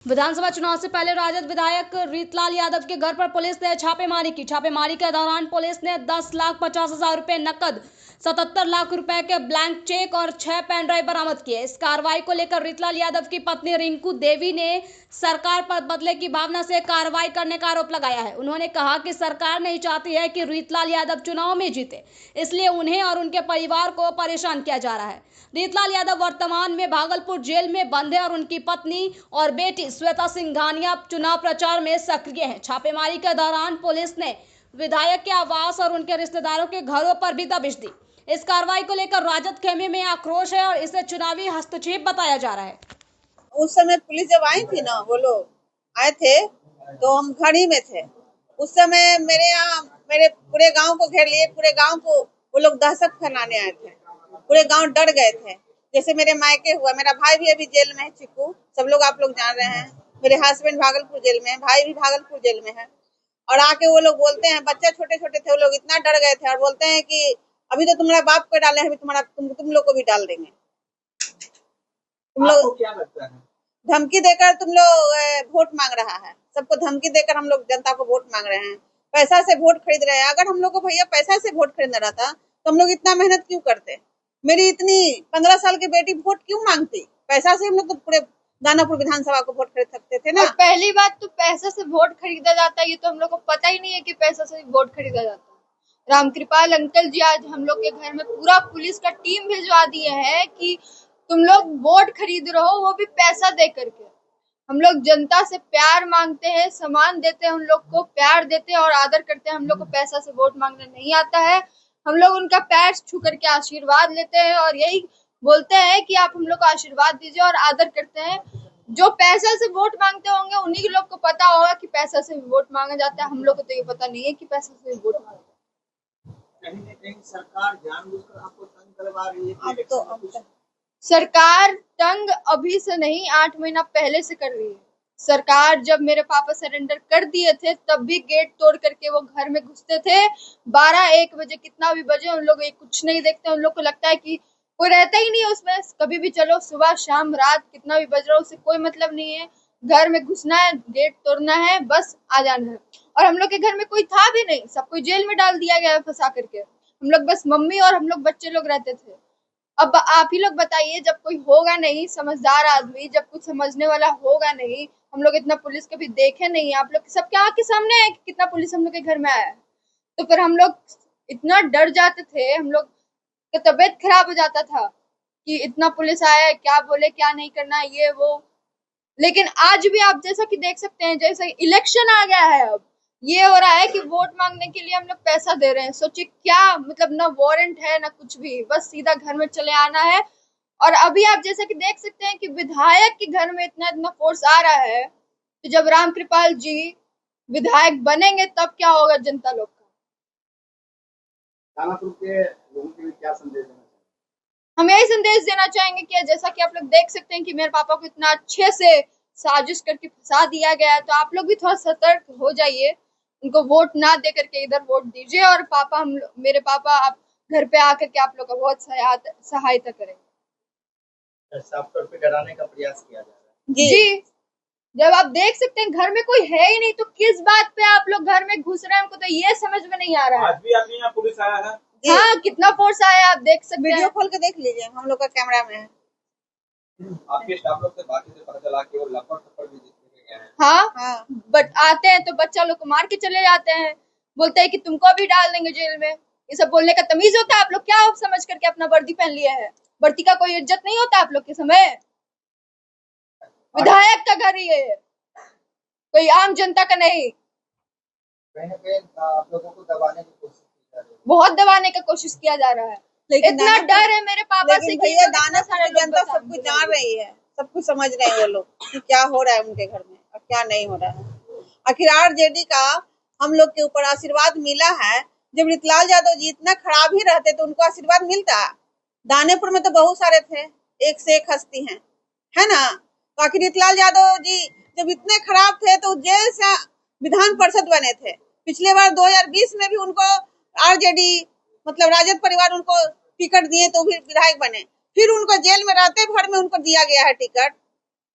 विधानसभा चुनाव से पहले राजद विधायक रीतलाल यादव के घर पर पुलिस ने छापेमारी की। छापेमारी के दौरान पुलिस ने 10,50,000 रुपए नकद, 77 लाख रुपए के ब्लैंक चेक और 6 पेन ड्राइव बरामद किए। इस कार्रवाई को लेकर रीतलाल यादव की पत्नी रिंकू देवी ने सरकार पर बदले की भावना से कार्रवाई करने का आरोप लगाया है। उन्होंने कहा कि सरकार नहीं चाहती है कि रीतलाल यादव चुनाव में जीते, इसलिए उन्हें और उनके परिवार को परेशान किया जा रहा है। रीतलाल यादव वर्तमान में भागलपुर जेल में बंद है और उनकी पत्नी और बेटी श्वेता सिंघानिया चुनाव प्रचार में सक्रिय हैं। छापेमारी के दौरान पुलिस ने विधायक के आवास और उनके रिश्तेदारों के घरों पर भी दबिश दी। इस कार्रवाई को लेकर राजद खेमे में आक्रोश है और इसे चुनावी हस्तक्षेप बताया जा रहा है। उस समय पुलिस जब आई थी ना, वो लोग आए थे तो हम घर ही में थे। उस समय मेरे यहाँ मेरे पूरे गांव को घेर लिए, पूरे गांव को वो लोग दहशत फैलाने आए थे। पूरे गांव डर गए थे। जैसे मेरे मायके हुआ, मेरा भाई भी अभी जेल में है, चिक्कू, सब लोग आप लोग जान रहे हैं। मेरे हस्बैंड भागलपुर जेल में है, भाई भी भागलपुर जेल में है। और आके वो लोग बोलते हैं, बच्चे छोटे छोटे थे, वो लोग इतना डर गए थे और बोलते हैं कि अभी तो तुम्हारा बाप को डाले, अभी तुम लोग को भी डाल देंगे। तुम लोग क्या लगता है? धमकी देकर तुम लोग वोट मांग रहा है, सबको धमकी देकर हम लोग जनता को वोट मांग रहे हैं, पैसा से वोट खरीद रहे हैं। अगर हम लोग को भैया पैसा से वोट खरीदना रहता तो हम लोग इतना मेहनत क्यों करते? मेरी इतनी 15 साल की बेटी वोट क्यों मांगती? पैसा से हम लोग तो पूरे दानापुर विधानसभा को वोट खरीद सकते थे ना। और पहली बात तो पैसा से वोट खरीदा जाता है, ये तो हम लोग को पता ही नहीं है कि पैसा से वोट खरीदा जाता है। रामकृपाल अंकल जी आज हम लोग के घर में पूरा पुलिस का टीम भिजवा दिए हैं कि तुम लोग वोट खरीद रहे हो, वो भी पैसा दे करके। हम लोग जनता से प्यार मांगते हैं, सम्मान देते हैं, उन लोग को प्यार देते हैं और आदर करते हैं। हम लोग को पैसा से वोट मांगना नहीं आता है। हम लोग उनका पैर छू करके आशीर्वाद लेते हैं और यही बोलते हैं कि आप हम लोग को आशीर्वाद दीजिए और आदर करते हैं। जो पैसा से वोट मांगते होंगे उन्हीं लोग को पता होगा कि पैसा से वोट मांगा जाता है। हम लोग को तो ये पता नहीं है कि पैसा से वोट मांगा जाता है। कहीं न कहीं सरकार जानबूझकर आपको तंग करवा रही है कि अब सरकार तंग अभी से नहीं, 8 महीना पहले से कर रही है। सरकार जब मेरे पापा सरेंडर कर दिए थे तब भी गेट तोड़ करके वो घर में घुसते थे। 12-1 बजे कितना भी बजे उन लोग कुछ नहीं देखते। उन लोग को लगता है कि कोई रहता ही नहीं है उसमें। कभी भी चलो, सुबह शाम रात कितना भी बज रहा हो, उससे कोई मतलब नहीं है। घर में घुसना है, गेट तोड़ना है, बस आ जाना है। और हम लोग के घर में कोई था भी नहीं, सबको जेल में डाल दिया गया है फंसा करके। हम लोग बस मम्मी और हम लोग बच्चे लोग रहते थे। अब आप ही लोग बताइए, जब कोई होगा नहीं समझदार आदमी, जब कुछ समझने वाला होगा नहीं, हम लोग इतना पुलिस कभी देखे नहीं, आप लोग सबके आँख के सामने है कि कितना पुलिस हम लोग के घर में आया है। तो फिर हम लोग इतना डर जाते थे, हम लोग का तबीयत खराब हो जाता था कि इतना पुलिस आया है, क्या बोले क्या नहीं करना है, ये वो। लेकिन आज भी आप जैसा कि देख सकते हैं, जैसे इलेक्शन आ गया है, अब ये हो रहा है कि वोट मांगने के लिए हम लोग पैसा दे रहे हैं। सोचिए क्या मतलब, ना वारंट है ना कुछ भी, बस सीधा घर में चले आना है। और अभी आप जैसा कि देख सकते हैं कि विधायक के घर में इतना इतना फोर्स आ रहा है, तो जब रामकृपाल जी विधायक बनेंगे तब क्या होगा जनता लोग का। दानापुर के लोगों के लिए क्या संदेश देना चाहिए? हम यही संदेश देना चाहेंगे कि जैसा कि आप लोग देख सकते हैं कि मेरे पापा को इतना अच्छे से साजिश करके फंसा दिया गया है, तो आप लोग भी थोड़ा सतर्क हो जाइए। उनको वोट ना दे करके इधर वोट दीजिए और मेरे पापा आप घर पे आकर के आप लोग का बहुत सहायता करेंगे। साफ तौर पे डराने का प्रयास किया जा रहा है। जी, जब आप देख सकते हैं घर में कोई है ही नहीं तो किस बात पे आप लोग घर में घुस रहे हैं, हमको तो ये समझ में नहीं आ रहा है। आज भी आपके यहाँ पुलिस आया है? हाँ, कितना फोर्स आया है आप देख सकते हैं। वीडियो खोल के देख लीजिए, हम लोग का कैमरा में है। आपके स्टाफ लोग से बातचीत से पता चला कि वो लपड़ थप्पड़ भी देखे गए हैं। हाँ, बट आते हैं तो बच्चा लोग को मार के चले जाते हैं, बोलते हैं कि तुमको भी डाल देंगे जेल में। ये सब बोलने का तमीज होता है? आप लोग क्या समझ करके अपना वर्दी पहन लिया है? वर्दी का कोई इज्जत नहीं होता आप लोग के समय? विधायक का घर ये है, कोई आम जनता का नहीं। कहीं न कहीं आप लोगों को दबाने की कोशिश की जा रही है। बहुत दबाने का कोशिश किया जा रहा है। लेकिन इतना डर है मेरे पापा से कि भैया दानापुर की जनता सब कुछ जान रही है, सब कुछ समझ रहे हैं वो लोग कि क्या हो रहा है उनके घर में और क्या नहीं हो रहा है। आखिर आरजेडी का हम लोग के ऊपर आशीर्वाद मिला है। जब रीतलाल यादव जी इतना खराब ही रहते तो उनको आशीर्वाद मिलता। दानापुर में तो बहुत सारे थे, एक से एक हस्ती है ना। तो आखिर रीतलाल यादव जी जब इतने खराब थे तो जेल से विधान परिषद बने थे। पिछले बार 2020 में भी उनको आरजेडी मतलब राजद परिवार उनको टिकट दिए तो भी विधायक बने। फिर उनको जेल में रहते भर में उनको दिया गया है टिकट।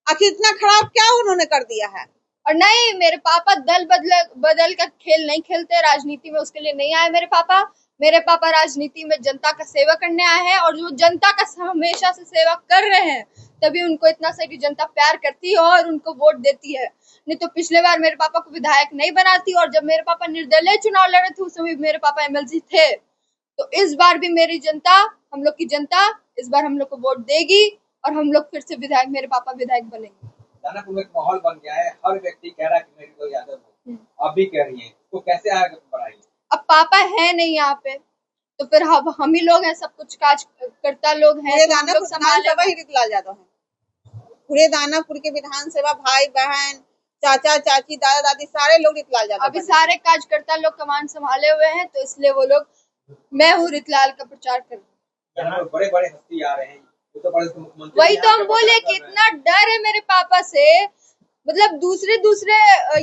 आखिर इतना खराब क्या उन्होंने कर दिया है? और नहीं, मेरे पापा दल बदल का खेल नहीं खेलते, राजनीति में उसके लिए नहीं आए मेरे पापा राजनीति में जनता का सेवा करने आए हैं, और जो जनता का हमेशा से सेवा कर रहे हैं, तभी उनको इतना सारी जनता प्यार करती है और उनको वोट देती है। नहीं तो पिछले बार मेरे पापा को विधायक नहीं बनाती, और जब मेरे पापा निर्दलीय चुनाव लड़े थे उस समय मेरे पापा एमएलसी थे। तो इस बार भी मेरी जनता, हम लोग की जनता इस बार हम लोग को वोट देगी और हम लोग फिर से विधायक, मेरे पापा विधायक बनेंगे। दानापुर में एक माहौल बन गया है, हर व्यक्ति कह रहा है कि मेरी तो यादव हो, आप भी कह रही हैं, तो कैसे आगे बढ़ाएंगे? अब पापा है नहीं यहाँ पे, तो फिर हम ही लोग हैं, सब कुछ काज करता लोग हैं, पूरे तो हम लोग दानापुर विधानसभा संभालेंगे। ही रीतलाल यादव है। पूरे दानापुर के विधानसभा भाई बहन चाचा चाची दादा दादी सारे लोग रीतलाल यादव अभी बने। सारे कार्यकर्ता लोग कमान संभाले हुए हैं, तो इसलिए वो लोग, मैं हूँ रीतलाल का प्रचार कर रही हूँ। दानापुर बड़े बड़े हस्ती आ रहे हैं, उत्तर प्रदेश के मुख्यमंत्री वही तो यहाँ हम का बोले प्रचार कि कर रहे इतना डर है मेरे पापा से, मतलब दूसरे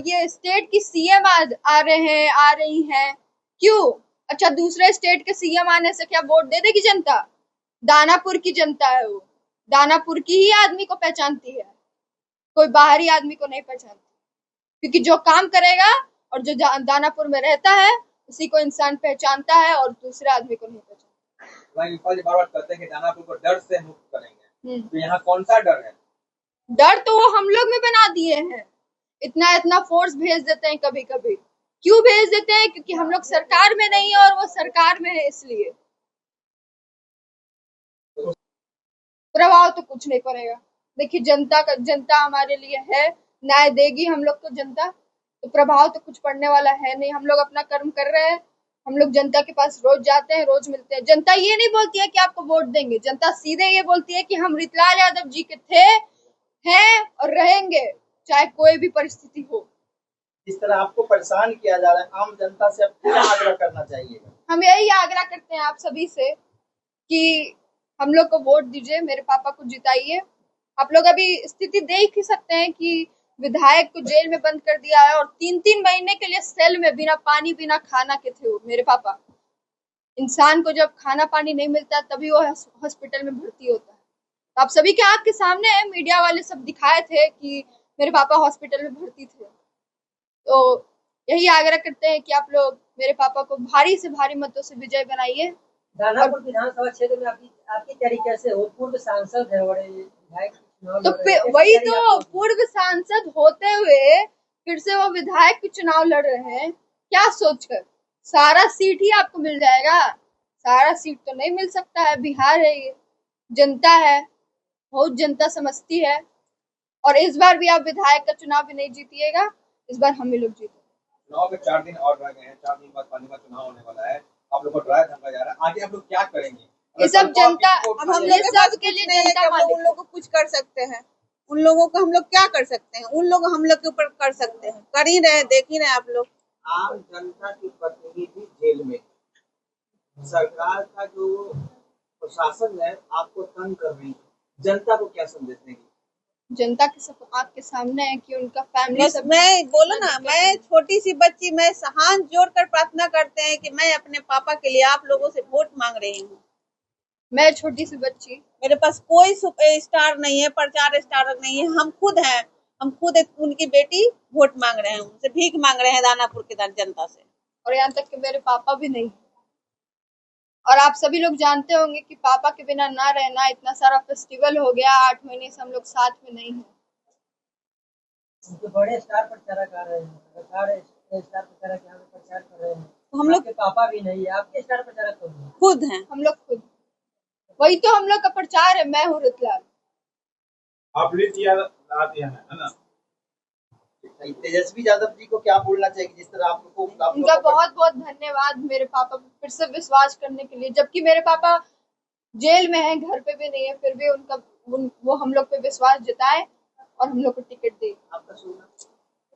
ये स्टेट की सीएम आ रहे हैं, आ रही हैं, क्यों? अच्छा, दूसरे स्टेट के सीएम आने से क्या वोट दे देगी जनता? दानापुर की जनता है वो, दानापुर की ही आदमी को पहचानती है, कोई बाहरी आदमी को नहीं पहचानती, क्योंकि जो काम करेगा और जो दानापुर में रहता है उसी को इंसान पहचानता है और दूसरे आदमी को नहीं पहचानता। हैं। विपा जी बार-बार कहते हैं कि दानापुर को डर से मुक्त करेंगे, हम्म। तो यहाँ कौन सा डर है? डर तो वो हम लोग में बना दिए हैं, इतना फोर्स भेज देते हैं कभी कभी। क्यों भेज देते हैं? क्योंकि हम लोग सरकार में नहीं है और वो सरकार में है, इसलिए प्रभाव तो कुछ नहीं पड़ेगा। देखिए, जनता हमारे लिए है, न्याय देगी हम लोग को जनता, तो प्रभाव तो कुछ पड़ने वाला है नहीं। हम लोग अपना कर्म कर रहे हैं, हम लोग जनता के पास रोज जाते हैं, रोज मिलते हैं। जनता ये नहीं बोलती है कि आपको वोट देंगे, जनता सीधे ये बोलती है कि हम रीतलाल यादव जी के थे, हैं और रहेंगे, चाहे कोई भी परिस्थिति हो। जिस तरह आपको परेशान किया जा रहा है, आम जनता से अब क्या आग्रह करना चाहिए? हम यही आग्रह करते हैं आप सभी से कि हम लोग को वोट दीजिए, मेरे पापा को जिताइए। आप लोग अभी स्थिति देख ही सकते हैं कि विधायक को जेल में बंद कर दिया है और 3-3 महीने के लिए सेल में बिना पानी बिना खाना के थे वो मेरे पापा। इंसान को जब खाना पानी नहीं मिलता तभी वो हॉस्पिटल में भर्ती होता है। तो आप सभी के आंख के सामने है, मीडिया वाले सब दिखाए थे कि मेरे पापा हॉस्पिटल में भर्ती थे। तो यही आग्रह करते हैं कि आप लोग मेरे पापा को भारी से भारी मतों से विजय बनाइए। दानापुर विधानसभा क्षेत्र में आपकी तैयारी कैसे हो? पूर्व सांसद है और विधायक तो वही तो, पूर्व सांसद होते हुए फिर से वो विधायक के चुनाव लड़ रहे हैं, क्या सोचकर? सारा सीट ही आपको मिल जाएगा? सारा सीट तो नहीं मिल सकता है, बिहार है ये, जनता है, बहुत जनता समझती है। और इस बार भी आप विधायक का चुनाव भी नहीं जीतिएगा, इस बार हम ही लोग जीतेंगे। चुनाव के 4 दिन और रह गए हैं, 4 दिन बाद पानीपत चुनाव होने वाला है, आप लोग को डराया धमकाया जा रहा है, आगे आप लोग क्या करेंगे? ये सब जनता, अब हम ये लोग के सब पास के कुछ लिए नहीं है जनता कि हम लोग मालिक उन लोगों को कुछ कर सकते हैं। उन लोगों को हम लोग क्या कर सकते हैं? उन लोग हम लोग के ऊपर कर सकते हैं, कर ही रहे, देख ही रहे आप लोग। आम जनता की प्रतिनिधि जेल में, सरकार का जो प्रशासन है आपको तंग कर रही है, जनता को क्या संदेश देंगे? जनता के सब आंख के सामने है कि उनका फैमिली बस सब, मैं बोलो ना, मैं छोटी सी बच्ची, मैं हाथ जोड़कर प्रार्थना करते हैं कि मैं अपने पापा के लिए आप लोगों से वोट मांग रही हूँ। मैं छोटी सी बच्ची, मेरे पास कोई सुपर स्टार नहीं है, प्रचार स्टार नहीं है, हम खुद हैं, हम खुद उनकी बेटी वोट मांग रहे हैं, उनसे भीख मांग रहे हैं दानापुर की जनता से। और यहाँ तक कि मेरे पापा भी नहीं। और आप सभी लोग जानते होंगे कि पापा के बिना ना रहना, इतना सारा फेस्टिवल हो गया, 8 महीने से हम लोग साथ में नहीं हैं। उनके बड़े स्टार प्रचारक आ रहे हैं, स्टार प्रचारक यहाँ पे प्रचार कर रहे हैं, हम लोग आपके पापा भी नहीं है, आपके स्टार प्रचारक कौन है? खुद हैं। हम लोग खुद, वही तो हम लोग का प्रचार है। मैं हूँ रीतलाल। आप है ना? तेजस्वी यादव जी को क्या बोलना चाहिए, जिस तरह आप लोगों को उनका बहुत बहुत धन्यवाद मेरे पापा पर फिर से विश्वास करने के लिए, जबकि मेरे पापा जेल में हैं, घर पे भी नहीं है, फिर भी वो हम लोग पे विश्वास जताए और हम लोग को टिकट दी। आपका सुनना